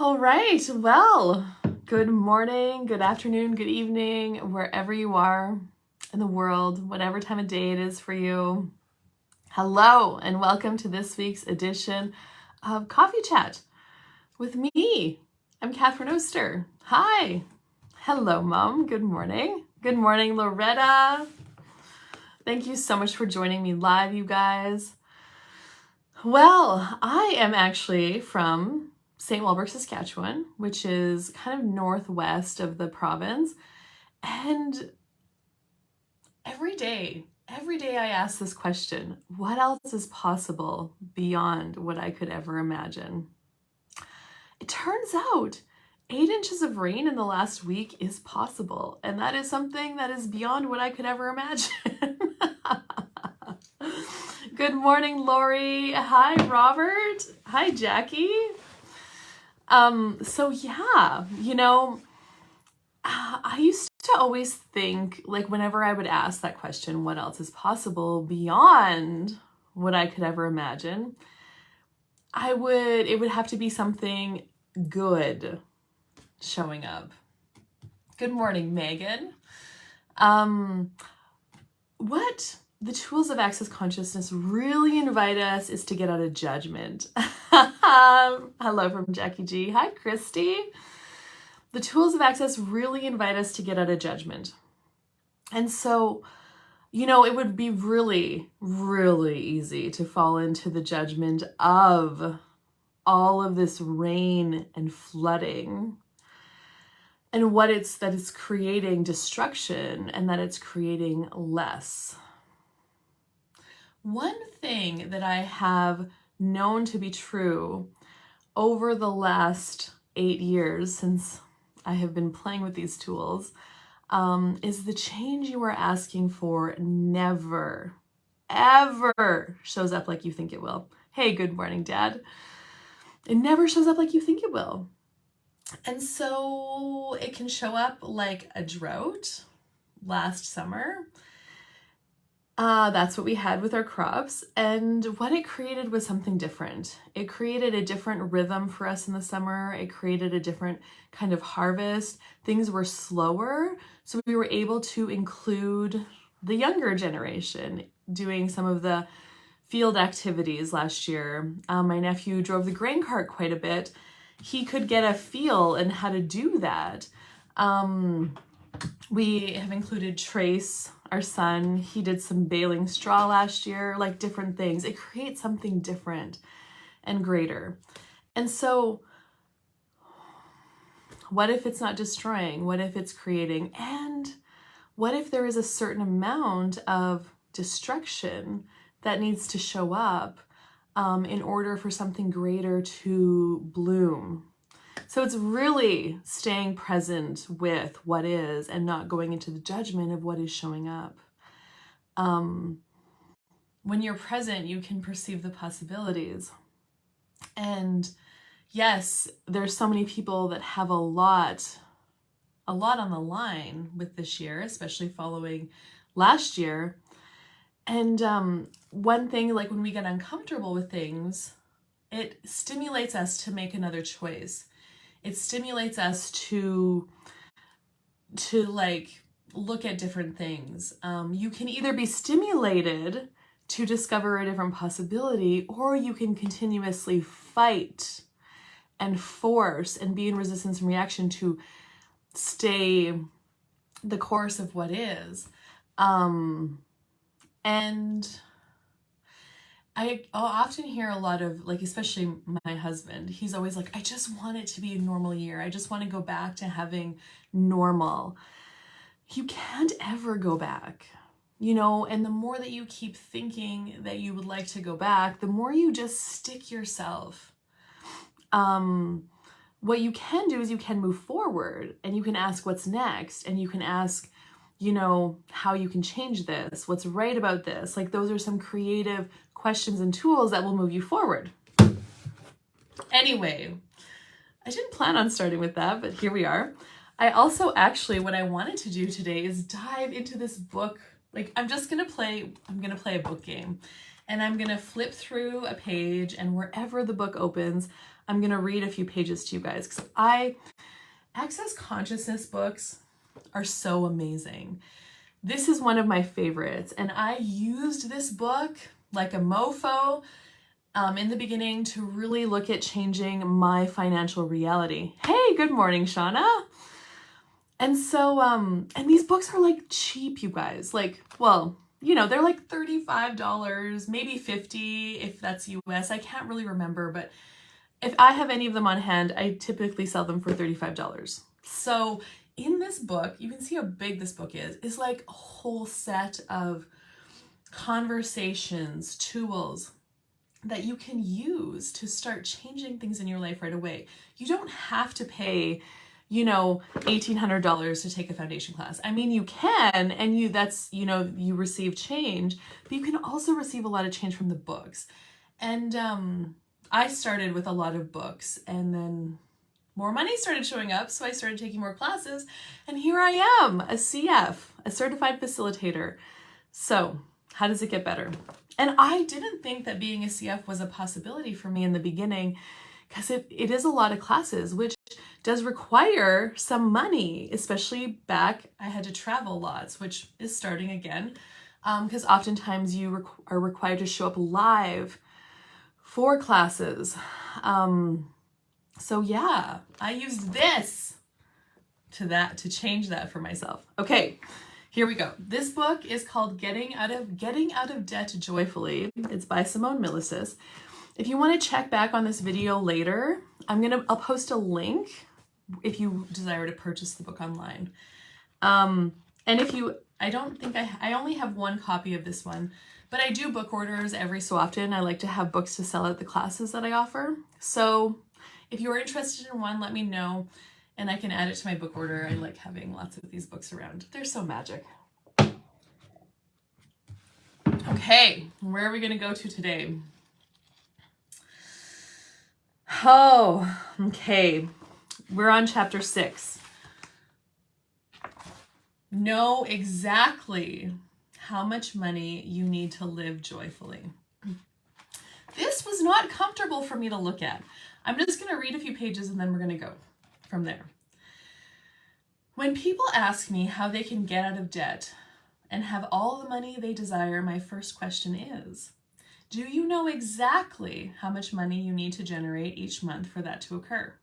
All right, well, good morning, good afternoon, good evening, wherever you are in the world, whatever time of day it is for you. Hello, and welcome to this week's edition of Coffee Chat with me. I'm Catherine Oster. Hi. Hello, Mom. Good morning. Good morning, Loretta. Thank you so much for joining me live, you guys. Well, I am actually from St. Walburg, Saskatchewan, which is kind of northwest of the province. And every day I ask this question, what else is possible beyond what I could ever imagine? It turns out 8 inches of rain in the last week is possible. And that is something that is beyond what I could ever imagine. Good morning, Lori. Hi, Robert. Hi, Jackie. So yeah, I used to always think, like, whenever I would ask that question, what else is possible beyond what I could ever imagine, it would have to be something good showing up. Good morning, Megan. What the tools of access consciousness really invite us is to get out of judgment. Hello from Jackie G. Hi, Christy. The tools of access really invite us to get out of judgment. And so, it would be really, really easy to fall into the judgment of all of this rain and flooding and that it's creating destruction and that it's creating less. One thing that I have known to be true over the last 8 years since I have been playing with these tools is the change you are asking for never, ever shows up like you think it will. Hey, good morning, Dad. It never shows up like you think it will. And so it can show up like a drought last summer. That's what we had with our crops. And what it created was something different. It created a different rhythm for us in the summer. It created a different kind of harvest. Things were slower. So we were able to include the younger generation doing some of the field activities last year. My nephew drove the grain cart quite a bit. He could get a feel in how to do that. We have included Trace, our son. He did some baling straw last year, like different things. It creates something different and greater. And so what if it's not destroying? What if it's creating? And what if there is a certain amount of destruction that needs to show up in order for something greater to bloom? So it's really staying present with what is and not going into the judgment of what is showing up. When you're present, you can perceive the possibilities. And yes, there's so many people that have a lot on the line with this year, especially following last year. And one thing, like when we get uncomfortable with things, it stimulates us to make another choice. It stimulates us to like look at different things. You can either be stimulated to discover a different possibility, or you can continuously fight and force and be in resistance and reaction to stay the course of what is. And I'll often hear a lot of, like, especially my husband, he's always like, I just want it to be a normal year. I just want to go back to having normal. You can't ever go back, and the more that you keep thinking that you would like to go back, the more you just stick yourself. What you can do is you can move forward and you can ask what's next, and you can ask, how you can change this, what's right about this. Like, those are some creative questions and tools that will move you forward. Anyway, I didn't plan on starting with that, but here we are. I also what I wanted to do today is dive into this book. Like, I'm going to play a book game. and I'm going to flip through a page, and wherever the book opens, I'm going to read a few pages to you guys, because Access Consciousness books are so amazing. This is one of my favorites, and I used this book like a mofo in the beginning to really look at changing my financial reality. Hey, good morning, Shauna. And so, and these books are like cheap, you guys. Like, well, you know, they're like $35, maybe $50 if that's US. I can't really remember, but if I have any of them on hand, I typically sell them for $35. So in this book, you can see how big this book is like a whole set of conversations, tools that you can use to start changing things in your life right away. You don't have to pay, you know, $1,800 to take a foundation class. I mean, you can, and you receive change, but you can also receive a lot of change from the books. And I started with a lot of books, and then more money started showing up, so I started taking more classes, and here I am, a CF, a certified facilitator. So how does it get better? And I didn't think that being a CF was a possibility for me in the beginning, because it is a lot of classes, which does require some money, especially back, I had to travel lots, which is starting again, because oftentimes you are required to show up live for classes. So yeah, I used this to change that for myself. Okay, here we go. This book is called Getting Out of Debt Joyfully. It's by Simone Milasas. If you want to check back on this video later, I'll post a link if you desire to purchase the book online. And if you, I only have one copy of this one, but I do book orders every so often. I like to have books to sell at the classes that I offer. So if you're interested in one, let me know, and I can add it to my book order. I like having lots of these books around. They're so magic. Okay, where are we going to go to today? Oh, okay. We're on chapter 6. Know exactly how much money you need to live joyfully. This was not comfortable for me to look at. I'm just going to read a few pages and then we're going to go from there. When people ask me how they can get out of debt and have all the money they desire, my first question is, do you know exactly how much money you need to generate each month for that to occur?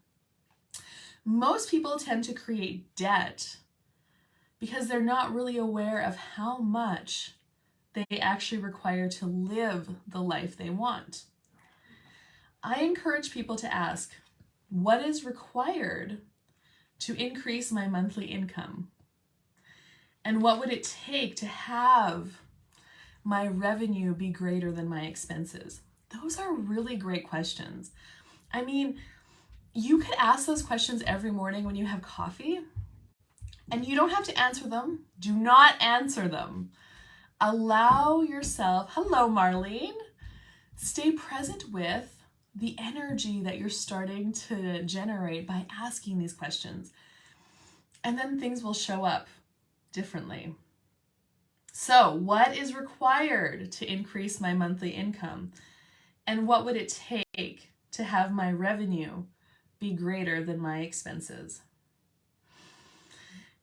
Most people tend to create debt because they're not really aware of how much they actually require to live the life they want. I encourage people to ask, what is required to increase my monthly income? And what would it take to have my revenue be greater than my expenses? Those are really great questions. I mean, you could ask those questions every morning when you have coffee, and you don't have to answer them. Do not answer them. Allow yourself, hello Marlene, stay present with the energy that you're starting to generate by asking these questions. And then things will show up differently. So, what is required to increase my monthly income? And what would it take to have my revenue be greater than my expenses?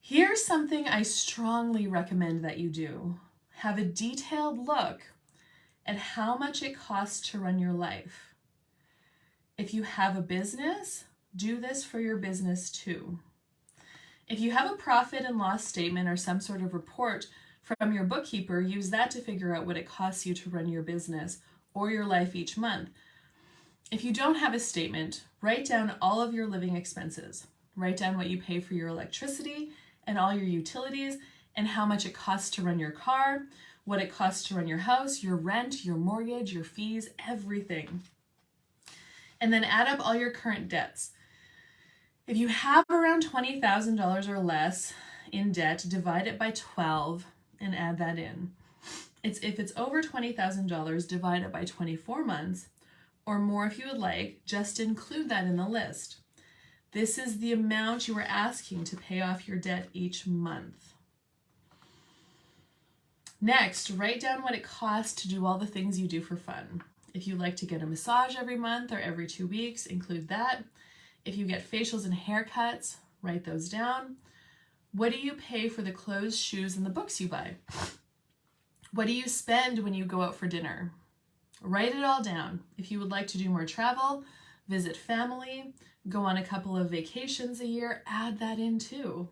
Here's something I strongly recommend that you do. Have a detailed look at how much it costs to run your life. If you have a business, do this for your business too. If you have a profit and loss statement or some sort of report from your bookkeeper, use that to figure out what it costs you to run your business or your life each month. If you don't have a statement, write down all of your living expenses. Write down what you pay for your electricity and all your utilities, and how much it costs to run your car, what it costs to run your house, your rent, your mortgage, your fees, everything. And then add up all your current debts. If you have around $20,000 or less in debt, divide it by 12 and add that in. If it's over $20,000, divide it by 24 months, or more if you would like, just include that in the list. This is the amount you are asking to pay off your debt each month. Next, write down what it costs to do all the things you do for fun. If you like to get a massage every month or every 2 weeks, include that. If you get facials and haircuts, write those down. What do you pay for the clothes, shoes, and the books you buy? What do you spend when you go out for dinner? Write it all down. If you would like to do more travel, visit family, go on a couple of vacations a year, add that in too.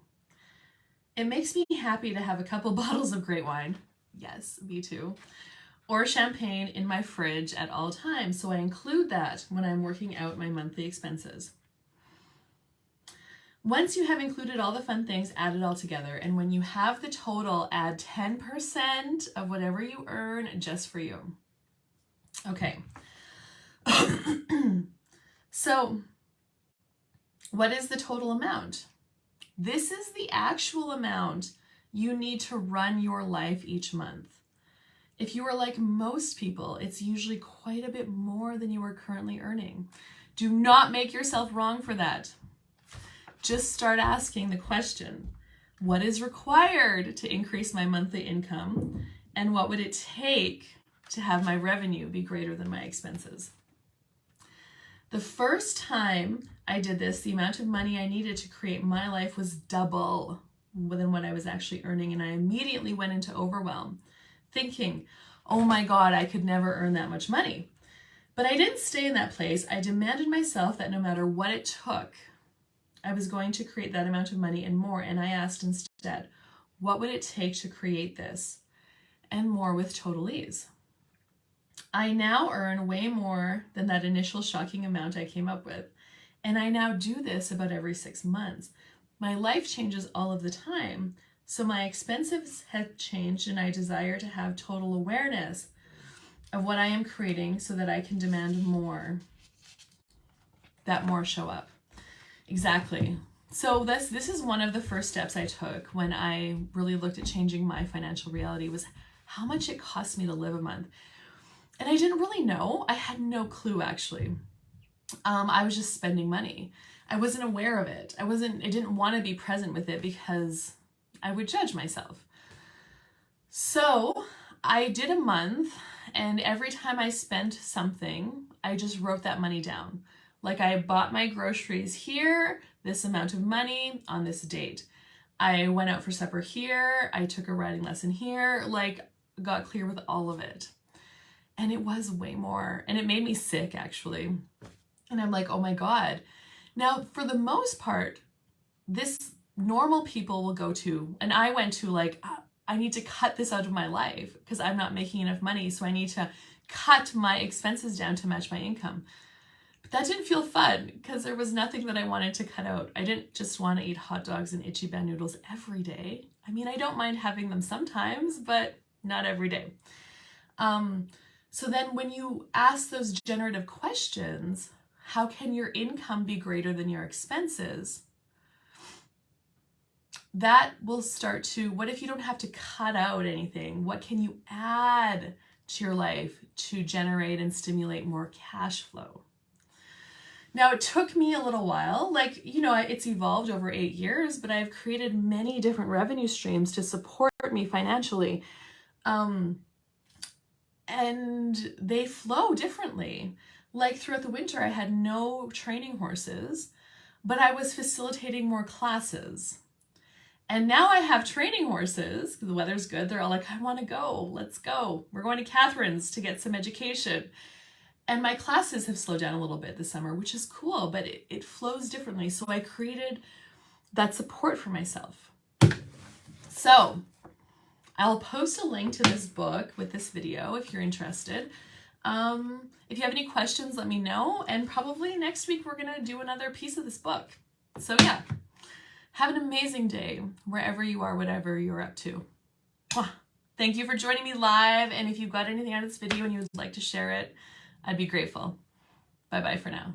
It makes me happy to have a couple bottles of great wine. Yes, me too. Or champagne in my fridge at all times, so I include that when I'm working out my monthly expenses. Once you have included all the fun things, add it all together. And when you have the total, add 10% of whatever you earn just for you. Okay. So, what is the total amount? This is the actual amount you need to run your life each month. If you are like most people, it's usually quite a bit more than you are currently earning. Do not make yourself wrong for that. Just start asking the question, what is required to increase my monthly income? And what would it take to have my revenue be greater than my expenses? The first time I did this, the amount of money I needed to create my life was double than what I was actually earning. And I immediately went into overwhelm, thinking, oh my God, I could never earn that much money. But I didn't stay in that place. I demanded myself that no matter what it took, I was going to create that amount of money and more. And I asked instead, what would it take to create this and more with total ease? I now earn way more than that initial shocking amount I came up with. And I now do this about every 6 months. My life changes all of the time. So my expenses have changed, and I desire to have total awareness of what I am creating so that I can demand more, that more show up. Exactly. So this is one of the first steps I took when I really looked at changing my financial reality, was how much it cost me to live a month. And I didn't really know. I had no clue, actually. I was just spending money. I wasn't aware of it. I didn't want to be present with it because I would judge myself. So I did a month, and every time I spent something, I just wrote that money down. Like, I bought my groceries here, this amount of money on this date. I went out for supper here. I took a writing lesson here, like, got clear with all of it. And it was way more. And it made me sick, actually. And I'm like, oh my God. Now, for the most part, this normal people will go to, and I went to, like, I need to cut this out of my life because I'm not making enough money. So I need to cut my expenses down to match my income. But that didn't feel fun because there was nothing that I wanted to cut out. I didn't just want to eat hot dogs and Ichiban noodles every day. I mean, I don't mind having them sometimes, but not every day. So then when you ask those generative questions, how can your income be greater than your expenses? That will start to, what if you don't have to cut out anything? What can you add to your life to generate and stimulate more cash flow? Now, it took me a little while, like, you know, it's evolved over 8 years, but I've created many different revenue streams to support me financially. And they flow differently. Like, throughout the winter, I had no training horses, but I was facilitating more classes. And now I have training horses. The weather's good. They're all like, I want to go. Let's go. We're going to Catherine's to get some education. And my classes have slowed down a little bit this summer, which is cool, but it flows differently. So I created that support for myself. So I'll post a link to this book with this video if you're interested. If you have any questions, let me know. And probably next week, we're going to do another piece of this book. So yeah, have an amazing day wherever you are, whatever you're up to. Thank you for joining me live. And if you've got anything out of this video and you would like to share it, I'd be grateful. Bye-bye for now.